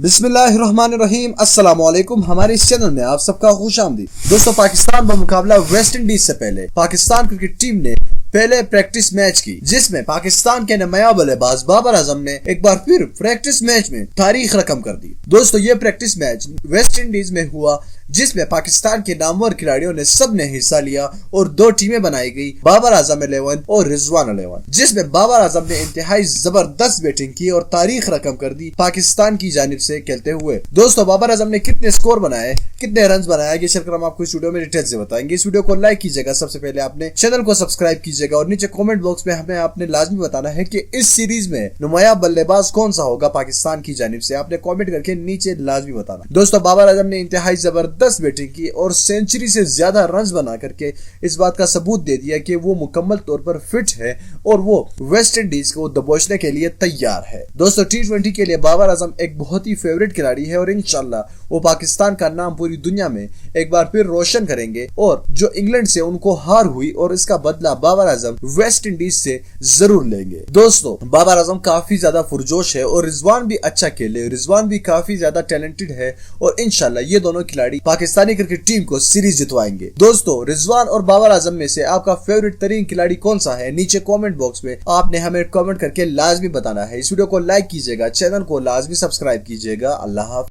बिस्मिल्लाहिर्रहमानिर्रहीम अस्सलाम वालेकुम। हमारे इस चैनल में आप सबका खुशामदीद। दोस्तों, पाकिस्तान बमुकाबला वेस्ट इंडीज से पहले पाकिस्तान क्रिकेट टीम ने पहले प्रैक्टिस मैच की, जिसमें पाकिस्तान के नया बल्लेबाज बाबर आजम ने एक बार फिर प्रैक्टिस मैच में तारीख रकम कर दी। दोस्तों, ये प्रैक्टिस मैच वेस्ट इंडीज में हुआ, जिसमें पाकिस्तान के नामवर खिलाड़ियों ने सब ने हिस्सा लिया और दो टीमें बनाई गई, बाबर आजम 11 और रिजवान 11, जिसमें बाबर आजम ने इंतहाई जबरदस्त बैटिंग की और तारीख रकम कर दी पाकिस्तान की जानिब से खेलते हुए। दोस्तों, बाबर आजम ने कितने स्कोर बनाए, कितने रन बनाया, ये चलकर हम आपको इस वीडियो में डिटेल से बताएंगे। इस वीडियो को लाइक कीजिएगा, सबसे पहले आपने चैनल को सब्सक्राइब कीजिएगा और नीचे कमेंट बॉक्स में हमें आपने लाजमी बताना है कि इस सीरीज में नुमाया बल्लेबाज कौन सा होगा पाकिस्तान की जानिब से। आपने कमेंट करके नीचे लाजमी बताना। दोस्तों, बाबर आजम ने इंतहाई जबरदस्त बैटिंग की और सेंचुरी से ज्यादा रन बना करके इस बात का सबूत दे दिया कि वो मुकम्मल तौर पर फिट है और वो वेस्ट इंडीज को दबोचने के लिए तैयार है। दोस्तों, T20 के लिए बाबर आजम एक बहुत ही फेवरेट खिलाड़ी है और इंशाल्लाह वो पाकिस्तान का नाम पूरी दुनिया में एक बार फिर रोशन करेंगे और जो इंग्लैंड से उनको हार हुई और इसका बदला बाबर आजम वेस्ट इंडीज से जरूर लेंगे। दोस्तों, बाबर आजम काफी ज्यादा पुरजोश है और रिजवान भी अच्छा खेले, रिजवान भी काफी ज्यादा टैलेंटेड है और इंशाल्लाह ये दोनों खिलाड़ी पाकिस्तानी क्रिकेट टीम को सीरीज जितवाएंगे। दोस्तों, रिजवान और बाबर आजम में से आपका फेवरेट तरीन खिलाड़ी कौन सा है, नीचे कमेंट बॉक्स में आपने हमें कमेंट करके लाजमी बताना है। इस वीडियो को लाइक कीजिएगा, चैनल को लाजमी सब्सक्राइब कीजिएगा। अल्लाह हाफ़िज़।